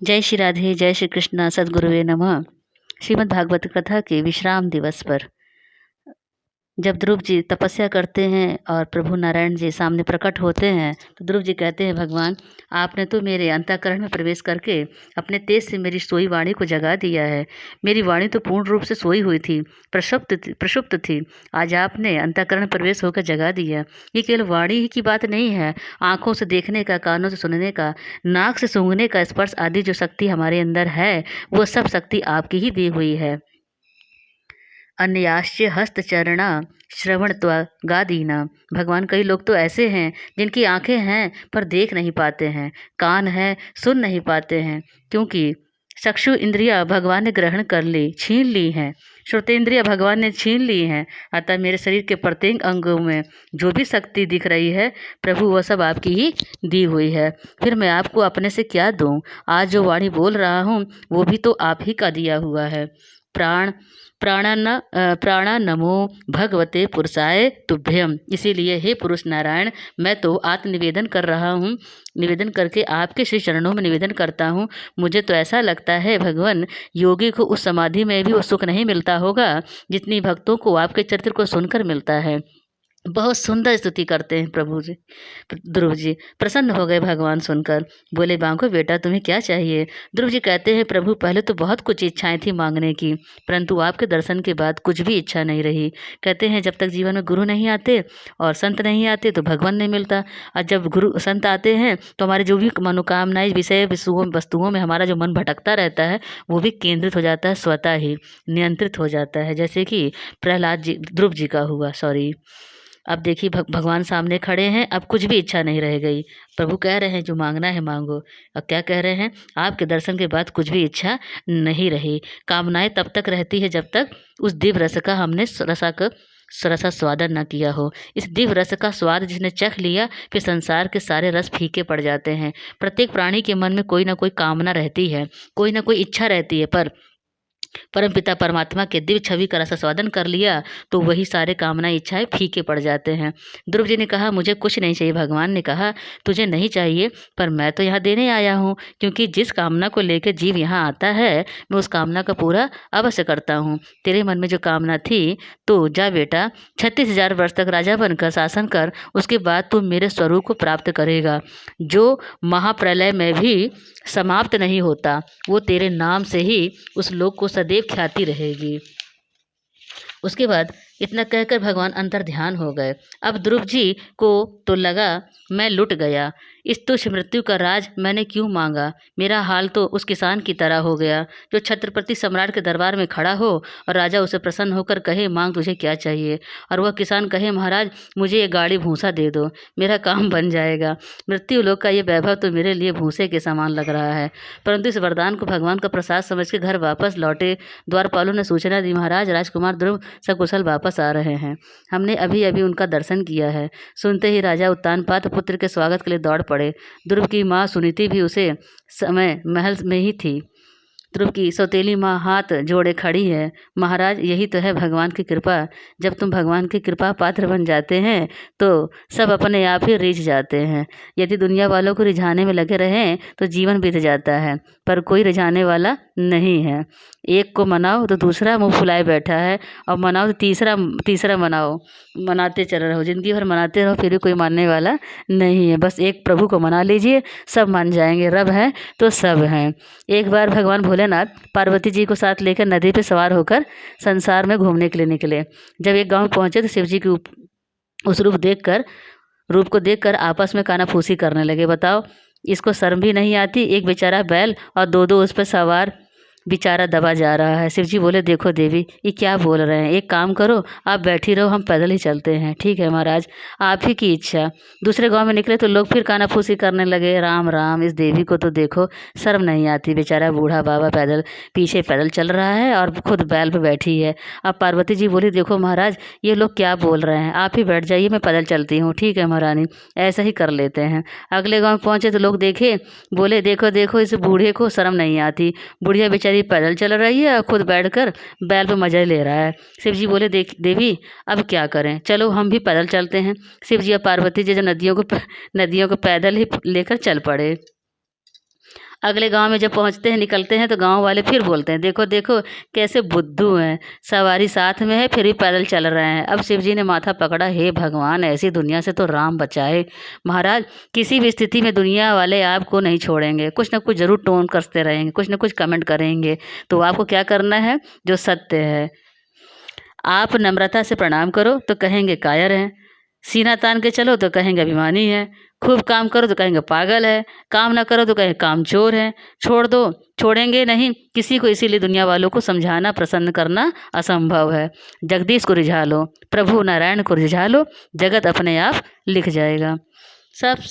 जय श्री राधे, जय श्री कृष्ण, सद्गुरुवे नमः। श्रीमद् भागवत कथा के विश्राम दिवस पर जब ध्रुव जी तपस्या करते हैं और प्रभु नारायण जी सामने प्रकट होते हैं तो ध्रुव जी कहते हैं, भगवान आपने तो मेरे अंतःकरण में प्रवेश करके अपने तेज से मेरी सोई वाणी को जगा दिया है। मेरी वाणी तो पूर्ण रूप से सोई हुई थी, प्रषुप्त थी। आज आपने अंतःकरण में प्रवेश होकर जगा दिया। ये केवल वाणी ही की बात नहीं है, आँखों से देखने का, कानों से सुनने का, नाक से सूंघने का, स्पर्श आदि जो शक्ति हमारे अंदर है वो सब शक्ति आपकी ही दी हुई है। अन्याश्च हस्तचरणा श्रवणत्वागादीना। भगवान कई लोग तो ऐसे हैं जिनकी आंखें हैं पर देख नहीं पाते हैं, कान है सुन नहीं पाते हैं, क्योंकि चक्षु इंद्रिया भगवान ने ग्रहण कर ली, छीन ली हैं। श्रोतेंद्रिया भगवान ने छीन ली हैं। अतः मेरे शरीर के प्रत्येक अंगों में जो भी शक्ति दिख रही है प्रभु वह सब आपकी ही दी हुई है। फिर मैं आपको अपने से क्या दूं? आज जो वाणी बोल रहा हूँ वो भी तो आप ही का दिया हुआ है। प्राणा नमो भगवते पुरुषाय तुभ्यम। इसीलिए हे पुरुष नारायण, मैं तो आत्मनिवेदन कर रहा हूँ, निवेदन करके आपके श्री चरणों में निवेदन करता हूँ। मुझे तो ऐसा लगता है भगवान, योगी को उस समाधि में भी वो सुख नहीं मिलता होगा जितनी भक्तों को आपके चरित्र को सुनकर मिलता है। बहुत सुंदर स्तुति करते हैं प्रभु जी। ध्रुव जी प्रसन्न हो गए भगवान सुनकर, बोले बांको बेटा तुम्हें क्या चाहिए? ध्रुव जी कहते हैं, प्रभु पहले तो बहुत कुछ इच्छाएं थी मांगने की, परंतु आपके दर्शन के बाद कुछ भी इच्छा नहीं रही। कहते हैं जब तक जीवन में गुरु नहीं आते और संत नहीं आते तो भगवान नहीं मिलता, और जब गुरु संत आते हैं तो हमारे जो भी मनोकामनाएं विषय वस्तुओं में हमारा जो मन भटकता रहता है वो भी केंद्रित हो जाता है, स्वतः ही नियंत्रित हो जाता है। जैसे कि प्रहलाद जी, ध्रुव जी का हुआ, सॉरी। अब देखिए भगवान सामने खड़े हैं, अब कुछ भी इच्छा नहीं रह गई। प्रभु कह रहे हैं जो मांगना है मांगो। अब क्या कह रहे हैं? आपके दर्शन के बाद कुछ भी इच्छा नहीं रही। कामनाएं तब तक रहती है जब तक उस दिव्य रस का हमने रसा स्वादन न किया हो। इस दिव्य रस का स्वाद जिसने चख लिया फिर संसार के सारे रस फीके पड़ जाते हैं। प्रत्येक प्राणी के मन में कोई ना कोई कामना रहती है, कोई ना कोई इच्छा रहती है, पर परमपिता परमात्मा के दिव्य छवि का रसास्वादन कर लिया तो वही सारे कामना इच्छाएं फीके पड़ जाते हैं। ध्रुव जी ने कहा मुझे कुछ नहीं चाहिए। भगवान ने कहा तुझे नहीं चाहिए पर मैं तो यहाँ देने आया हूँ, क्योंकि जिस कामना को लेकर जीव यहाँ आता है मैं उस कामना का पूरा अवश्य करता हूँ। तेरे मन में जो कामना थी तो जा बेटा, 36,000 वर्ष तक राजा बनकर शासन कर, उसके बाद तू मेरे स्वरूप को प्राप्त करेगा। जो महाप्रलय में भी समाप्त नहीं होता वो तेरे नाम से ही उस लोक को सदैव ख्याति रहेगी। उसके बाद इतना कहकर भगवान अंतर ध्यान हो गए। अब ध्रुव जी को तो लगा मैं लुट गया, इस तुच्छ मृत्यु का राज मैंने क्यों मांगा? मेरा हाल तो उस किसान की तरह हो गया जो छत्रपति सम्राट के दरबार में खड़ा हो और राजा उसे प्रसन्न होकर कहे मांग तुझे क्या चाहिए, और वह किसान कहे महाराज मुझे ये गाड़ी भूसा दे दो, मेरा काम बन जाएगा। मृत्यु लोक का ये वैभव तो मेरे लिए भूसे के समान लग रहा है। परंतु इस वरदान को भगवान का प्रसाद समझ के घर वापस लौटे द्वारपालों ने सूचना दी, महाराज राजकुमार ध्रुव सकुशल वापस आ रहे हैं, हमने अभी अभी उनका दर्शन किया है। सुनते ही राजा उत्तानपाद पुत्र के स्वागत के लिए दौड़ पड़े। ध्रुव की माँ सुनीति भी उसे समय महल में ही थी। ध्रुव की सौतेली माँ हाथ जोड़े खड़ी है, महाराज यही तो है भगवान की कृपा। जब तुम भगवान की कृपा पात्र बन जाते हैं तो सब अपने आप ही रिझ जाते हैं। यदि दुनिया वालों को रिझाने में लगे रहें तो जीवन बीत जाता है, पर कोई रिझाने वाला नहीं है। एक को मनाओ तो दूसरा मुँह फुलाए बैठा है, और मनाओ तो तीसरा मनाओ, मनाते चल रहो, जिंदगी भर मनाते रहो फिर भी कोई मानने वाला नहीं है। बस एक प्रभु को मना लीजिए, सब मान जाएंगे, रब है तो सब हैं। एक बार भगवान भोलेनाथ पार्वती जी को साथ लेकर नदी पे सवार होकर संसार में घूमने के लिए निकले। जब एक गांव पहुंचे तो शिव जी की उस रूप को देखकर आपस में कानाफूसी करने लगे। बताओ इसको शर्म भी नहीं आती, एक बेचारा बैल और दो उस पर सवार बेचारा दबा जा रहा है। शिव जी बोले देखो देवी ये क्या बोल रहे हैं, एक काम करो आप बैठी रहो, हम पैदल ही चलते हैं। ठीक है महाराज, आप ही की इच्छा। दूसरे गांव में निकले तो लोग फिर कानाफूसी करने लगे, राम राम इस देवी को तो देखो शर्म नहीं आती, बेचारा बूढ़ा बाबा पीछे पैदल चल रहा है और खुद बैल पे बैठी है। अब पार्वती जी बोली देखो महाराज ये लोग क्या बोल रहे हैं, आप ही बैठ जाइए मैं पैदल चलती हूँ। ठीक है महारानी, ऐसा ही कर लेते हैं। अगले गाँव पहुँचे तो लोग देखे, बोले देखो देखो इस बूढ़े को शर्म नहीं आती, बुढ़िया बेचारी पैदल चल रही है और खुद बैठकर बैल पे मजा ले रहा है। शिव जी बोले देवी अब क्या करें, चलो हम भी पैदल चलते हैं। शिव जी और पार्वती जी जो नदियों को पैदल ही लेकर चल पड़े। अगले गांव में जब पहुंचते हैं, निकलते हैं, तो गांव वाले फिर बोलते हैं, देखो देखो कैसे बुद्धू हैं, सवारी साथ में है फिर भी पैदल चल रहे हैं। अब शिव जी ने माथा पकड़ा, हे भगवान, ऐसी दुनिया से तो राम बचाए। महाराज, किसी भी स्थिति में दुनिया वाले आपको नहीं छोड़ेंगे, कुछ ना कुछ जरूर टोन करते रहेंगे, कुछ ना कुछ कमेंट करेंगे। तो आपको क्या करना है, जो सत्य है। आप नम्रता से प्रणाम करो तो कहेंगे कायर हैं, सीना तान के चलो तो कहेंगे अभिमानी है, खूब काम करो तो कहेंगे पागल है, काम ना करो तो कहेंगे कामचोर है। छोड़ दो, छोड़ेंगे नहीं किसी को, इसीलिए दुनिया वालों को समझाना प्रसन्न करना असंभव है। जगदीश को रिझा लो, प्रभु नारायण को रिझा लो, जगत अपने आप लिख जाएगा। सब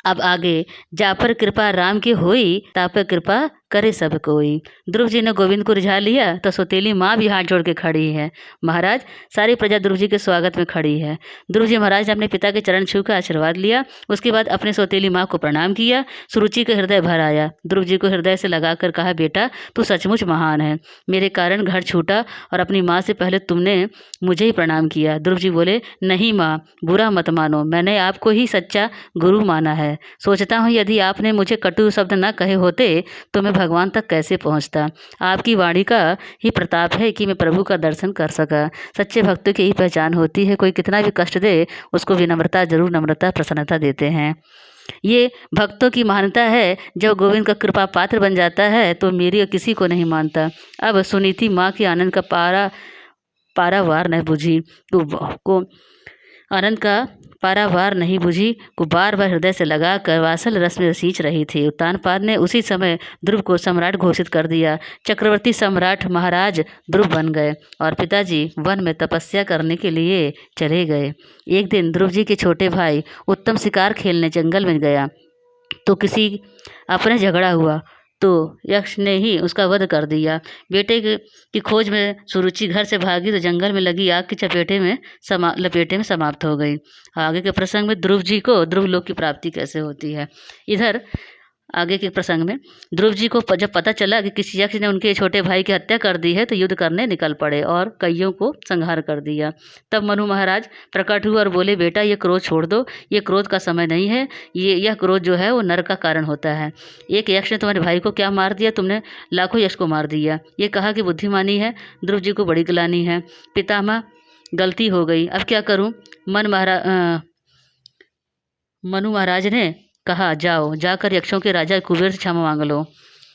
अब आगे, जा पर कृपा राम की होई, ता पर कृपा करे सब कोई। ध्रुव जी ने गोविंद को रिझा लिया तो सौतेली माँ भी हाथ जोड़ के खड़ी है। महाराज, सारी प्रजा ध्रुव जी के स्वागत में खड़ी है। ध्रुव जी महाराज ने अपने पिता के चरण छू कर आशीर्वाद लिया। उसके बाद अपने सौतेली माँ को प्रणाम किया। सुरुचि का हृदय भर आया। ध्रुव जी को हृदय से लगाकर कहा, बेटा तू सचमुच महान है, मेरे कारण घर छूटा और अपनी माँ से पहले तुमने मुझे ही प्रणाम किया। ध्रुव जी बोले, नहीं माँ, बुरा मत मानो, मैंने आपको ही सच्चा गुरु माना है। सोचता हूँ यदि आपने मुझे कटु शब्द न कहे होते तो मैं भगवान तक कैसे पहुँचता। आपकी वाणी का ही प्रताप है कि मैं प्रभु का दर्शन कर सका। सच्चे भक्तों की यही पहचान होती है, कोई कितना भी कष्ट दे उसको विनम्रता, जरूर नम्रता, प्रसन्नता देते हैं। ये भक्तों की महानता है। जब गोविंद का कृपा पात्र बन जाता है तो मेरी और किसी को नहीं मानता। अब सुनीति माँ की आनंद का पारावार नहीं बुझी को आनंद का पारावार नहीं बुझी को बार बार हृदय से लगाकर वात्सल रस में सींच रही थी। उत्तानपाद ने उसी समय ध्रुव को सम्राट घोषित कर दिया। चक्रवर्ती सम्राट महाराज ध्रुव बन गए और पिताजी वन में तपस्या करने के लिए चले गए। एक दिन ध्रुव जी के छोटे भाई उत्तम शिकार खेलने जंगल में गया तो किसी अपने झगड़ा हुआ तो यक्ष ने ही उसका वध कर दिया। बेटे की खोज में सुरुचि घर से भागी तो जंगल में लगी आग की लपेटे में समाप्त हो गई। आगे के प्रसंग में ध्रुव जी को ध्रुव लोक की प्राप्ति कैसे होती है। इधर आगे के प्रसंग में ध्रुव जी को जब पता चला कि किसी यक्ष ने उनके छोटे भाई की हत्या कर दी है तो युद्ध करने निकल पड़े और कईयों को संहार कर दिया। तब मनु महाराज प्रकट हुए और बोले, बेटा ये क्रोध छोड़ दो, ये क्रोध का समय नहीं है, यह क्रोध जो है वो नरक का कारण होता है। एक यक्ष ने तुम्हारे भाई को क्या मार दिया, तुमने लाखों यक्ष को मार दिया। ये कहा कि बुद्धिमानी है। ध्रुव जी को बड़ी गिलानी है। पितामह, गलती हो गई, अब क्या करूँ। मनु महाराज ने कहा, जाओ, जाकर यक्षों के राजा कुबेर से क्षमा मांग लो।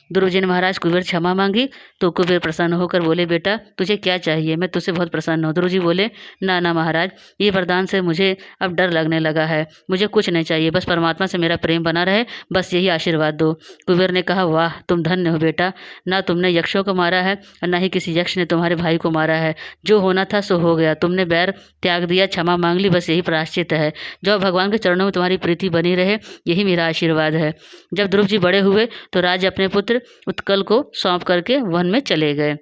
ध्रुव जी ने महाराज कुबेर क्षमा मांगी तो कुबेर प्रसन्न होकर बोले, बेटा तुझे क्या चाहिए, मैं तुझसे बहुत प्रसन्न हूँ। ध्रुव जी बोले, ना ना महाराज, ये वरदान से मुझे अब डर लगने लगा है, मुझे कुछ नहीं चाहिए, बस परमात्मा से मेरा प्रेम बना रहे, बस यही आशीर्वाद दो। कुबेर ने कहा, वाह तुम धन्य हो बेटा, ना तुमने यक्षों को मारा है और ना ही किसी यक्ष ने तुम्हारे भाई को मारा है। जो होना था सो हो गया, तुमने बैर त्याग दिया, क्षमा मांग ली, बस यही प्रायश्चित है। जो भगवान के चरणों में तुम्हारी प्रीति बनी रहे, यही मेरा आशीर्वाद है। जब ध्रुव जी बड़े हुए तो राज्य अपने पुत्र उत्कल को सौंप करके वन में चले गए।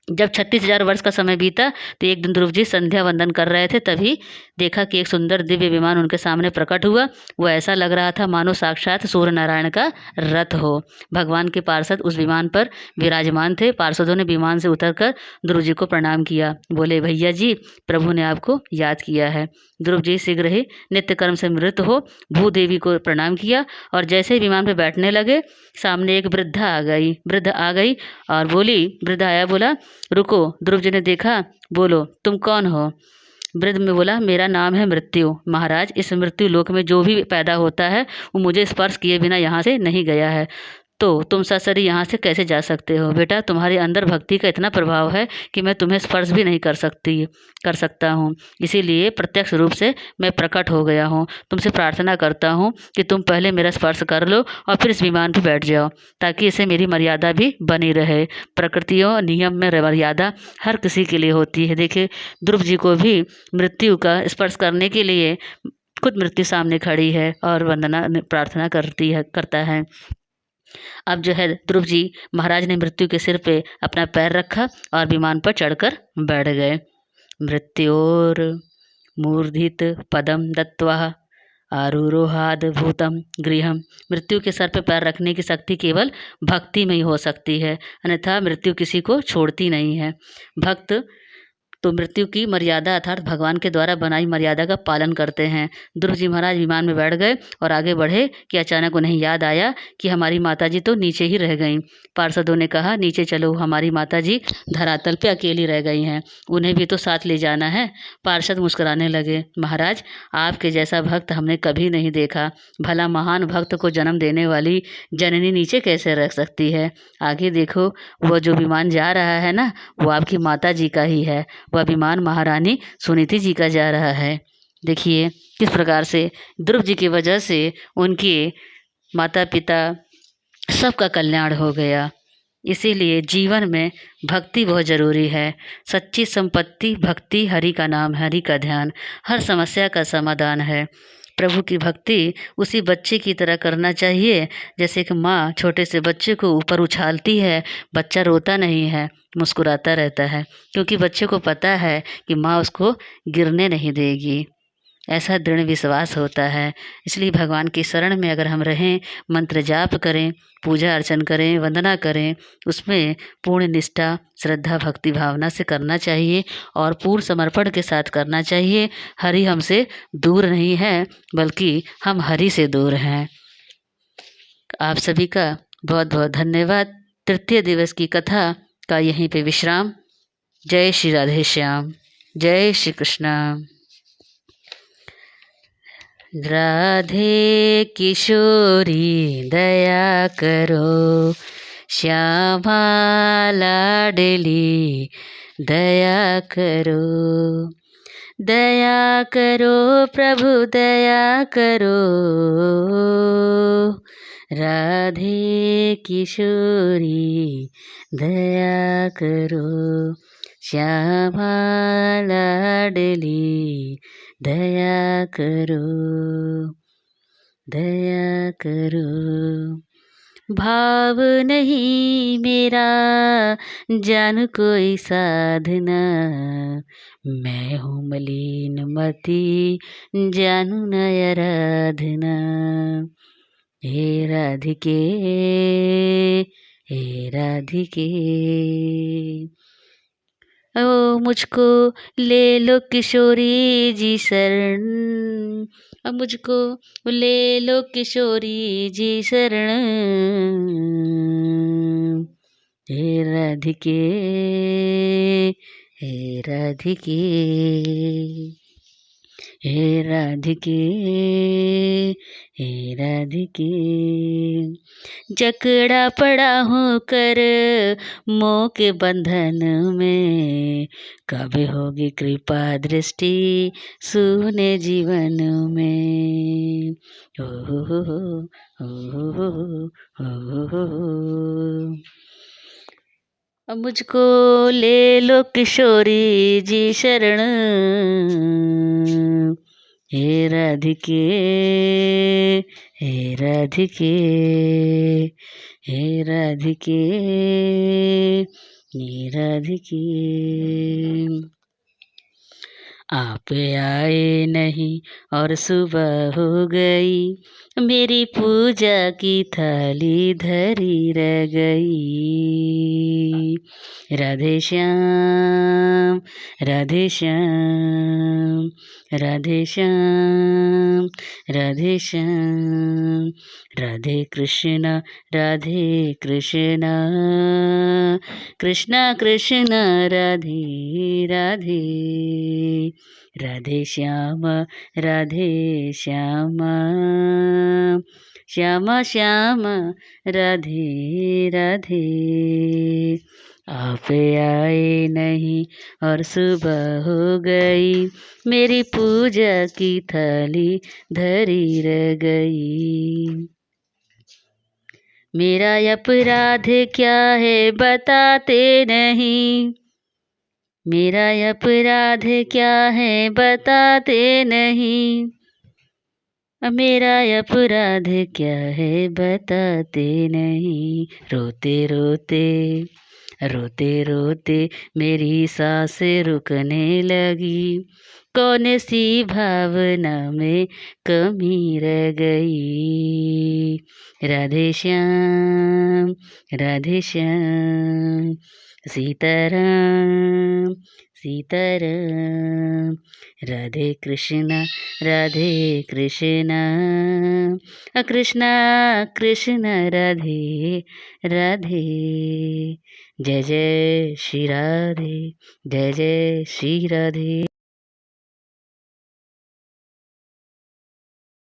जब 36,000 वर्ष का समय बीता तो एक दिन ध्रुव जी संध्या वंदन कर रहे थे, तभी देखा कि एक सुंदर दिव्य विमान उनके सामने प्रकट हुआ। वो ऐसा लग रहा था मानो साक्षात सूर्य नारायण का रथ हो। भगवान के पार्षद उस विमान पर विराजमान थे। पार्षदों ने विमान से उतरकर ध्रुव जी को प्रणाम किया। बोले, भैया जी, प्रभु ने आपको याद किया है। ध्रुव जी शीघ्र ही नित्य कर्म से निवृत्त हो भूदेवी को प्रणाम किया और जैसे ही विमान पर बैठने लगे, सामने एक वृद्ध आ गई और वृद्ध आया, बोला, रुको। ध्रुव जी ने देखा, बोलो तुम कौन हो। वृद्ध में बोला, मेरा नाम है मृत्यु। महाराज, इस मृत्यु लोक में जो भी पैदा होता है वो मुझे स्पर्श किए बिना यहाँ से नहीं गया है, तो तुम ससरी यहाँ से कैसे जा सकते हो। बेटा, तुम्हारे अंदर भक्ति का इतना प्रभाव है कि मैं तुम्हें स्पर्श भी नहीं कर सकता हूँ, इसीलिए प्रत्यक्ष रूप से मैं प्रकट हो गया हूँ। तुमसे प्रार्थना करता हूँ कि तुम पहले मेरा स्पर्श कर लो और फिर इस विमान पर बैठ जाओ, ताकि इसे मेरी मर्यादा भी बनी रहे। प्रकृतियों नियम में मर्यादा हर किसी के लिए होती है। देखिए, ध्रुव जी को भी मृत्यु का स्पर्श करने के लिए खुद मृत्यु सामने खड़ी है और वंदना प्रार्थना करता है। अब जो है ध्रुव जी महाराज ने मृत्यु के सिर पे अपना पैर रखा और विमान पर चढ़कर बैठ गए। मृत्योर मूर्धित पदम दत्वा आरूरोहाद भूतम गृहम। मृत्यु के सर पे पैर रखने की शक्ति केवल भक्ति में ही हो सकती है, अन्यथा मृत्यु किसी को छोड़ती नहीं है। भक्त तो मृत्यु की मर्यादा अर्थात भगवान के द्वारा बनाई मर्यादा का पालन करते हैं। ध्रुव जी महाराज विमान में बैठ गए और आगे बढ़े कि अचानक उन्हें याद आया कि हमारी माताजी तो नीचे ही रह गईं। पार्षदों ने कहा, नीचे चलो, हमारी माताजी धरातल पे अकेली रह गई हैं, उन्हें भी तो साथ ले जाना है। पार्षद मुस्कुराने लगे, महाराज आपके जैसा भक्त हमने कभी नहीं देखा। भला महान भक्त को जन्म देने वाली जननी नीचे कैसे रह सकती है? आगे देखो, वो जो विमान जा रहा है ना, वो आपकी माता जी का ही है। वह विमान महारानी सुनीति जी का जा रहा है। देखिए किस प्रकार से ध्रुव जी की वजह से उनके माता पिता सबका कल्याण हो गया। इसीलिए जीवन में भक्ति बहुत ज़रूरी है। सच्ची संपत्ति भक्ति, हरि का नाम, हरि का ध्यान, हर समस्या का समाधान है। प्रभु की भक्ति उसी बच्चे की तरह करना चाहिए जैसे कि माँ छोटे से बच्चे को ऊपर उछालती है। बच्चा रोता नहीं है, मुस्कुराता रहता है, क्योंकि बच्चे को पता है कि माँ उसको गिरने नहीं देगी। ऐसा दृढ़ विश्वास होता है। इसलिए भगवान की शरण में अगर हम रहें, मंत्र जाप करें, पूजा अर्चन करें, वंदना करें, उसमें पूर्ण निष्ठा, श्रद्धा, भक्ति भावना से करना चाहिए और पूर्ण समर्पण के साथ करना चाहिए। हरि हमसे दूर नहीं है, बल्कि हम हरि से दूर हैं। आप सभी का बहुत बहुत धन्यवाद। तृतीय दिवस की कथा का यहीं पे विश्राम। जय श्री राधे श्याम, जय श्री कृष्ण। राधे किशोरी दया करो, श्यामा लाडली दया करो, दया करो प्रभु दया करो। राधे किशोरी दया करो, श्यामा लाडली दया करो, दया करो। भाव नहीं मेरा जान कोई साधना, मैं हूँ मलिन मति जानू न आराधना। हे राधिके, हे राधिके, ओ मुझको ले लो किशोरी जी शरण, अब मुझको ले लो किशोरी जी शरण। हे राधिके, हे राधिके, हे राधिके, हे राधिके। जकड़ा पड़ा हूँ कर मोह के बंधन में, कब होगी कृपा दृष्टि सुने जीवन में। हो हो हो हो। अब मुझको ले लो किशोरी जी शरण। हे राधिके, हे राधिके, हे राधिके, हे राधिके। आप आए नहीं और सुबह हो गई, मेरी पूजा की थाली धरी रह गई। राधे श्याम, राधे श्याम, राधे श्याम, राधे श्याम। राधे कृष्ण, राधे कृष्ण, कृष्ण कृष्ण राधे राधे। राधे श्याम, राधे श्याम, श्याम श्याम राधे राधे। आप आए नहीं और सुबह हो गई, मेरी पूजा की थाली धरी रह गई। मेरा अपराध क्या है बताते नहीं, मेरा अपराध क्या है बताते नहीं, मेरा अपराध क्या है बताते नहीं। रोते रोते, रोते रोते मेरी सांसें रुकने लगी, कौन सी भावना में कमी रह गई। राधे श्याम, राधे श्याम सीताराम सीताराम। राधे कृष्णा कृष्णा कृष्ण राधे राधे। जय जय श्री राधे, जय जय श्री राधे।